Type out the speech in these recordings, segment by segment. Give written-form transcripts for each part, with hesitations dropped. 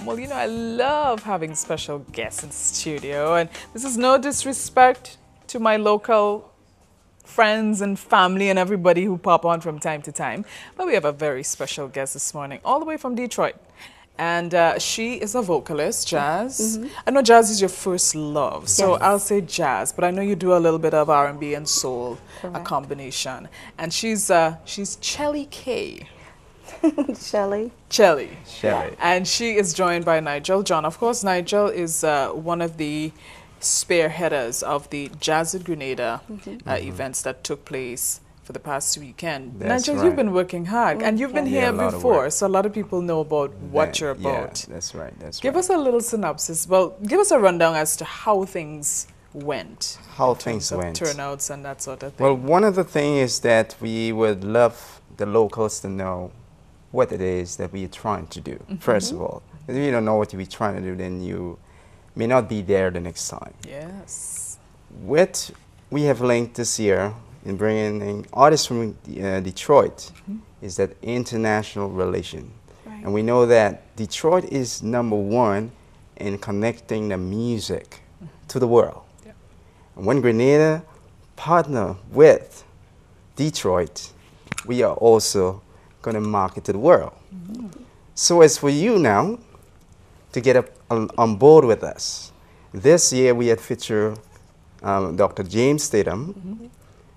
Well, you know, I love having special guests in studio, and this is no disrespect to my local friends and family and everybody who pop on from time to time, but we have a very special guest this morning, all the way from Detroit. And she is a vocalist, jazz. I know jazz is your first love, so Yes. I'll say jazz, but I know you do a little bit of R&B and soul, a Correct. combination. And she's Chelly K. Chelly. Chelly. Chelly. And she is joined by Nigel John. Of course, Nigel is one of the spearheaders of the Jazz at Grenada events that took place for the past weekend. That's Nigel, right. you've been working hard, and you've been Yeah, here a lot of before, work. so a lot of people know about what you're about. Yeah, that's right. That's Give right. us a little synopsis. Well, give us a rundown as to how things went. How in things terms of went. turnouts and that sort of thing. Well, one of the things is that we would love the locals to know what it is that we're trying to do, first of all. If you don't know what we're trying to do, then you may not be there the next time. Yes. What we have linked this year in bringing in artists from Detroit is that international relation. Right. And we know that Detroit is #1 in connecting the music to the world. Yeah. And when Grenada partner with Detroit, we are also going to market to the world. So as for you now to get on board with us, this year we had featured Dr. James Statham.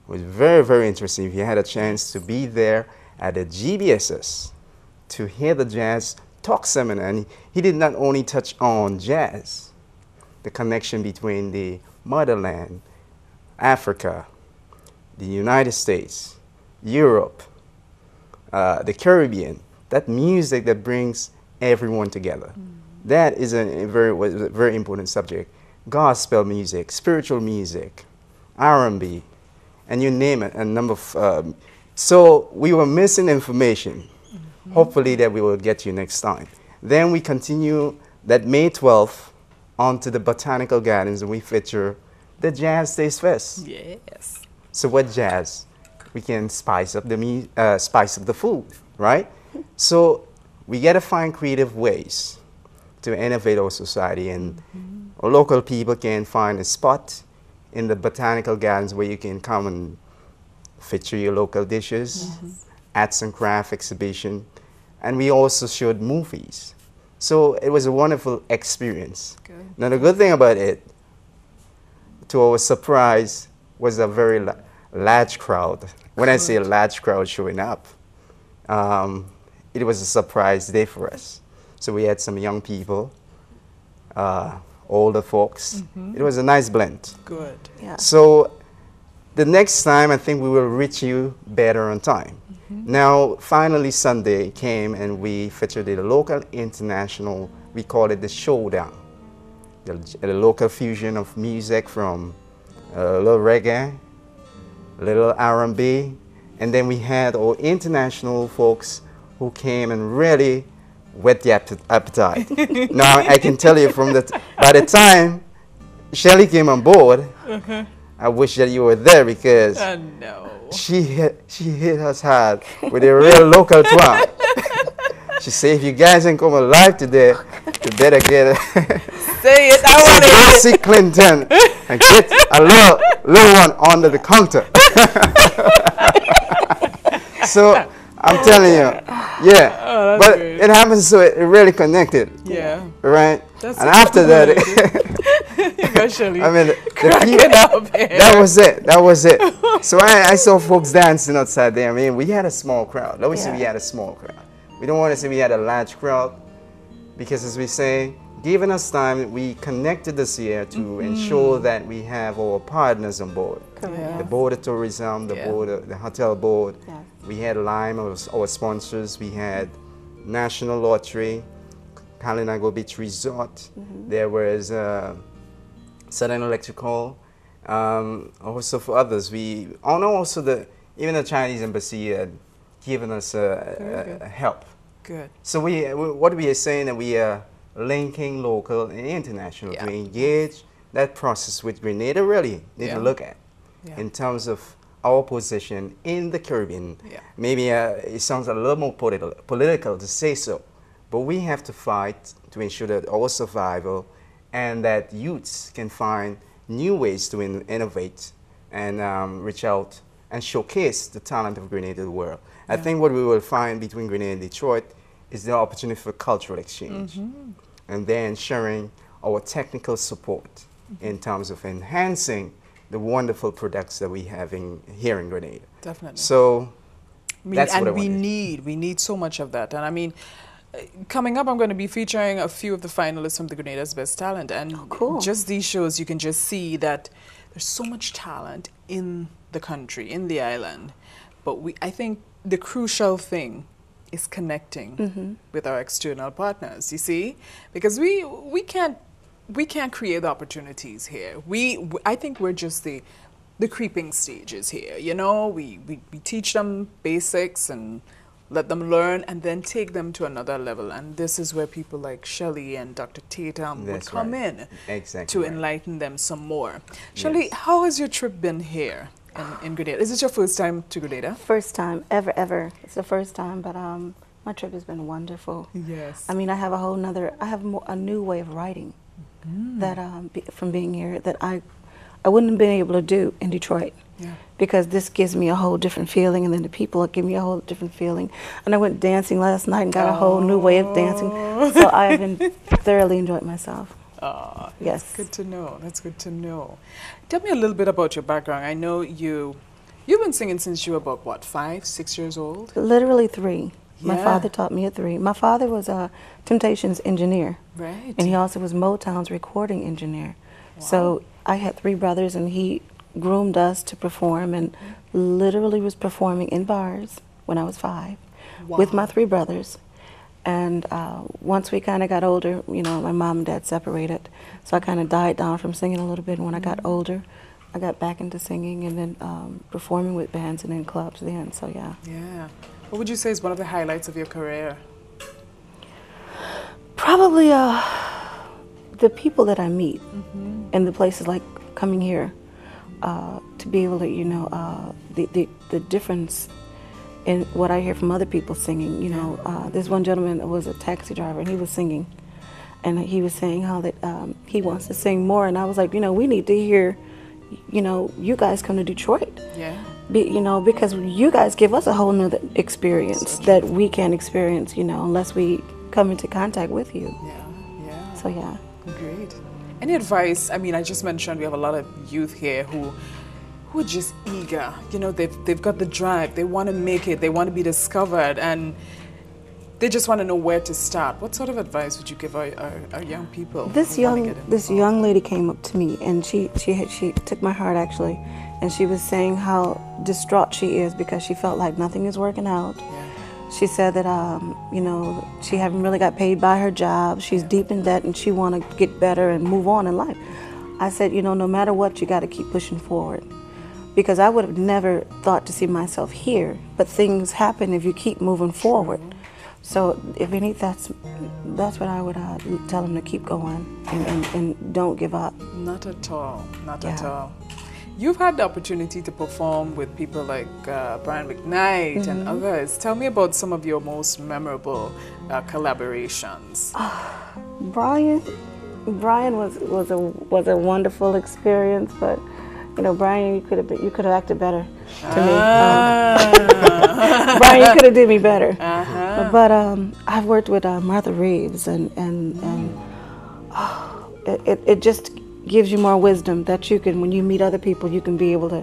It was very, very interesting. If you had a chance to be there at the GBSS to hear the jazz talk seminar, and he did not only touch on jazz, the connection between the motherland, Africa, the United States, Europe, the Caribbean, that music that brings everyone together. That is was a very important subject. Gospel music, spiritual music, R&B, and you name it, a number of, so we were missing information. Hopefully that we will get you next time. Then we continue that May 12th onto the Botanical Gardens, and we feature the Jazz Taste Fest. Yes. So what jazz? We can spice up the food, right? So we got to find creative ways to innovate our society, and our local people can find a spot in the Botanical Gardens where you can come and feature your local dishes, arts and craft exhibition, and we also showed movies. So it was a wonderful experience. Good. Now the good thing about it, to our surprise, was a very large crowd. When I say a large crowd showing up, it was a surprise day for us. So we had some young people, older folks. It was a nice blend. Good. Yeah. So the next time, I think we will reach you better on time. Now, finally, Sunday came and we featured the local international, we call it the showdown. The local fusion of music from a little reggae, a little R&B, and then we had our international folks who came and really whet the appetite. Now, I can tell you by the time Chelly came on board, I wish that you were there because No. she hit us hard with a real local twang. She said, if you guys ain't come alive today, you better get Say it. I want it. Bessie Clinton and get a little one under the counter. So I'm telling you, yeah. Oh, that's but good. it happens, so it really connected, Yeah. right? That's and after that, You go, Chelly. I mean, Cracking up here. that was it. That was it. So I saw folks dancing outside there. I mean, we had a small crowd. Let me say we had a small crowd. We don't want to say we had a large crowd because, as we say, given us time, we connected this year to ensure that we have our partners on board. Correct. The board of tourism, the hotel board. Yes. We had Lime, our sponsors. We had National Lottery, Kalinago Beach Resort. There was Southern Electrical. Also for others, also even the Chinese embassy had given us help. Good. So what we are saying that we are linking local and international to engage that process with Grenada really need to look at in terms of our position in the Caribbean. Yeah. Maybe it sounds a little more political to say so, but we have to fight to ensure that our survival and that youths can find new ways to innovate and reach out and showcase the talent of Grenada to the world. I think what we will find between Grenada and Detroit is the opportunity for cultural exchange, and then sharing our technical support in terms of enhancing the wonderful products that we have here in Grenada. Definitely. So that's what I we wanted. need so much of that. And I mean, coming up, I'm going to be featuring a few of the finalists from the Grenada's Best Talent. And Cool. just these shows, you can just see that there's so much talent in the country, in the island. But I think the crucial thing is connecting with our external partners, you see? Because we can't create the opportunities here. I think we're just the creeping stages here, you know? We teach them basics and let them learn and then take them to another level. And this is where people like Chelly and Dr. Tatum would come in to enlighten them some more. Chelly, how has your trip been here in Grenada? Is it your first time to Grenada? First time, ever. It's the first time, but my trip has been wonderful. Yes. I mean, I have a new way of writing that from being here that I wouldn't have been able to do in Detroit. Yeah. Because this gives me a whole different feeling, and then the people give me a whole different feeling. And I went dancing last night and got a whole new way of dancing. So I've thoroughly enjoyed myself. Yes. That's good to know. That's good to know. Tell me a little bit about your background. I know you've been singing since you were about, what, 5, 6 years old? Literally 3. My Yeah. father taught me at 3. My father was a Temptations engineer. Right. And he also was Motown's recording engineer. So I had 3 brothers, and he groomed us to perform, and literally was performing in bars when I was 5 with my 3 brothers. And once we kind of got older, you know, my mom and dad separated, so I kind of died down from singing a little bit. And when I got older, I got back into singing and then performing with bands and in clubs then, so yeah. Yeah. What would you say is one of the highlights of your career? Probably the people that I meet and the places like coming here. To be able to, you know, the difference in what I hear from other people singing. You know, this one gentleman that was a taxi driver, and he was singing, and he was saying how that he wants to sing more, and I was like, you know, we need to hear, you know, you guys come to Detroit. Yeah. You know, because you guys give us a whole nother experience that we can't experience, you know, unless we come into contact with you. Yeah. So yeah. Great. Any advice? I mean, I just mentioned we have a lot of youth here who are just eager. You know, they've got the drive. They want to make it. They want to be discovered, and they just want to know where to start. What sort of advice would you give our young people? This young lady came up to me, and she took my heart actually, and she was saying how distraught she is because she felt like nothing is working out. Yeah. She said that, you know, she haven't really got paid by her job. She's deep in debt, and she want to get better and move on in life. I said, you know, no matter what, you got to keep pushing forward. Because I would have never thought to see myself here, but things happen if you keep moving forward. So if any, that's what I would tell them, to keep going and don't give up. Not at all. Not at all. You've had the opportunity to perform with people like Brian McKnight and others. Tell me about some of your most memorable collaborations. Brian was a wonderful experience, but you know, Brian, you could have acted better to me. Brian, you could have did me better. But I've worked with Martha Reeves, and it just gives you more wisdom that you can, when you meet other people, you can be able to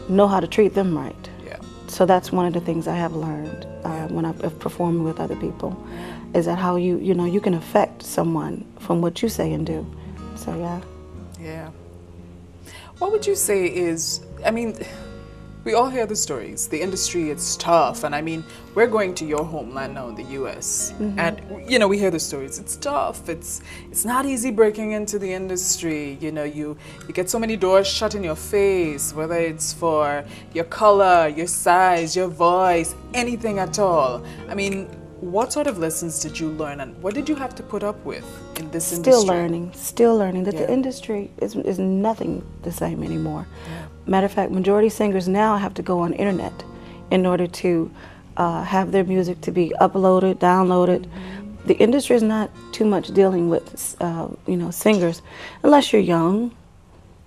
know how to treat them right. Yeah. So that's one of the things I have learned when I'm performing with other people, is that how you know, you can affect someone from what you say and do. So yeah. Yeah. What would you say is, I mean, we all hear the stories. The industry, it's tough. And I mean, we're going to your homeland now in the US. And, you know, we hear the stories. It's tough. It's not easy breaking into the industry. You know, you get so many doors shut in your face, whether it's for your color, your size, your voice, anything at all. I mean, what sort of lessons did you learn, and what did you have to put up with in this industry? Still learning that the industry is nothing the same anymore. Matter of fact, majority singers now have to go on internet in order to have their music to be uploaded, downloaded. The industry is not too much dealing with, you know, singers, unless you're young,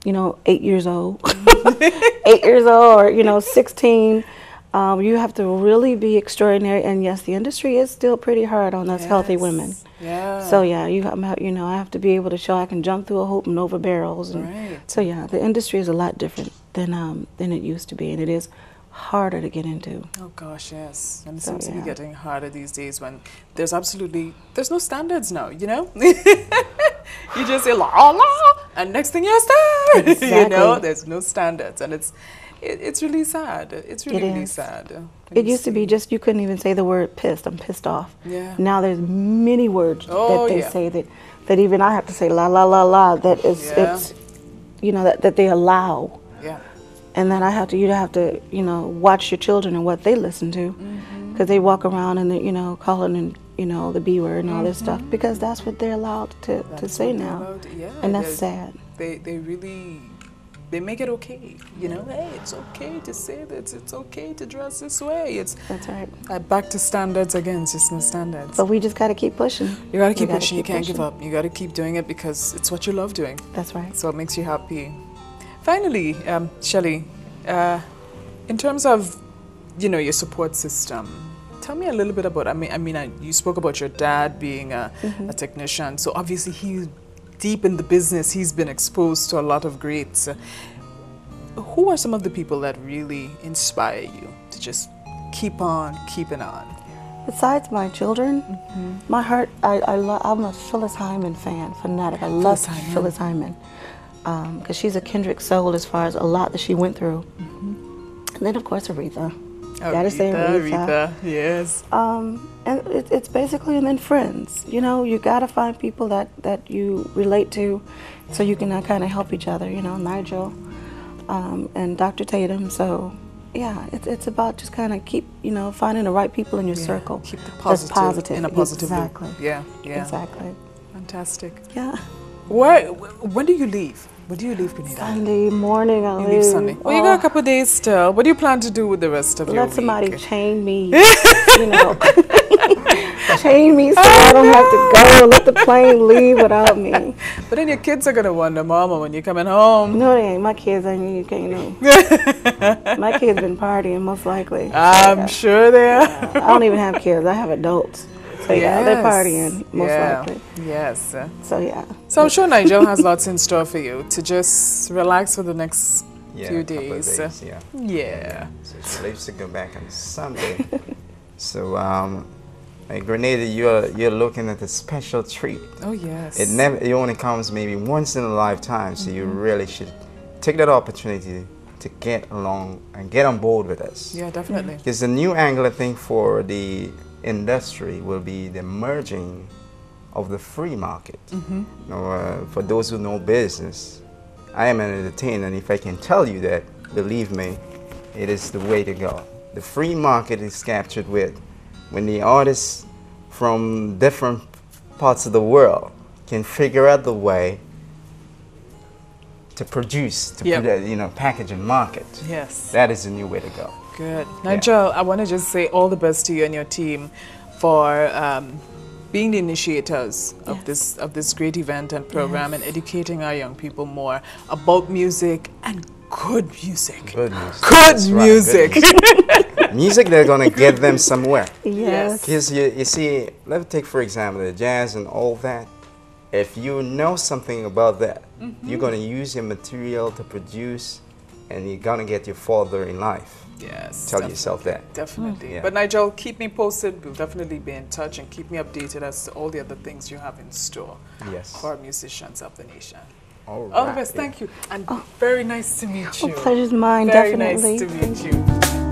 you know, 8 years old, 8 years old, or, you know, 16. You have to really be extraordinary, and yes, the industry is still pretty hard on us healthy women. Yeah. So yeah, you know, I have to be able to show I can jump through a hoop and over barrels, and so yeah, the industry is a lot different than it used to be, and it is harder to get into. Oh gosh, yes. And it seems to be getting harder these days when there's no standards now, you know? You just say la la, and next thing you're star. Exactly. You know, there's no standards, and it's really sad. It's really sad. It used to be just you couldn't even say the word pissed. I'm pissed off. Yeah. Now there's many words that they yeah. say that even I have to say la la la la. That is it's you know that they allow. Yeah. And then you have to you know watch your children and what they listen to, because they walk around and they, you know calling and you know the B word and all this stuff, because that's what they're allowed to say now. Yeah, and that's sad. They really. They make it okay, you know. Hey, it's okay to say this. It's okay to dress this way. That's right. Back to standards again. It's just no standards. But we just got to keep pushing. You got to keep pushing. You can't give up. You got to keep doing it because it's what you love doing. That's right. So it makes you happy. Finally, Chelly, in terms of, you know, your support system, tell me a little bit about. You spoke about your dad being a technician. So obviously he's deep in the business. He's been exposed to a lot of greats. Who are some of the people that really inspire you to just keep on keeping on? Besides my children, my heart, I'm a Phyllis Hyman fan, fanatic. I love Phyllis Hyman because she's a kindred soul as far as a lot that she went through. And then, of course, Aretha. Gotta say Aretha. Yes. And it's basically, and then friends. You know, you gotta find people that you relate to, so you can kind of help each other. You know, Nigel, and Dr. Tatum. So, yeah, it's about just kind of finding the right people in your circle. Keep the positive in a positive loop. Exactly. Yeah. Exactly. Fantastic. Yeah. When do you leave? When do you leave Grenada? Sunday morning. I leave Sunday. Well, you got a couple of days still. What do you plan to do with the rest of your week? Let somebody chain me, you know. Chain me so I don't have to go. Let the plane leave without me. But then your kids are going to wonder, Mama, when you're coming home. No, they ain't. My kids ain't. You can't know. My kids been partying, most likely. I'm sure they are. I don't even have kids. I have adults. So yeah, they're partying, most likely. Yes. So yeah. So I'm sure Nigel has lots in store for you to just relax for the next few days. Yeah. So she leaves to go back on Sunday. So at Grenada, you're looking at a special treat. Oh yes. It only comes maybe once in a lifetime, so you really should take that opportunity to get along and get on board with us. Yeah, definitely. Because the new angle, I think, for the industry will be the merging of the free market. You know, for those who know business, I am an entertainer, and if I can tell you that, believe me, it is the way to go. The free market is captured when the artists from different parts of the world can figure out the way to produce, package and market. Yes. That is the new way to go. Good. Nigel, I want to just say all the best to you and your team for being the initiators of this great event and program and educating our young people more about music and good music. Good music. Good music. Right, good music. Music that's going to get them somewhere. Yes. Because you see, let's take for example the jazz and all that. If you know something about that, you're going to use your material to produce, and you're going to get you further in life. Yes. Tell yourself that. Definitely. Yeah. But Nigel, keep me posted. We'll definitely be in touch, and keep me updated as to all the other things you have in store for musicians of the nation. All the best. Thank you. And very nice to meet you. Pleasure's mine, very definitely. Very nice to meet you.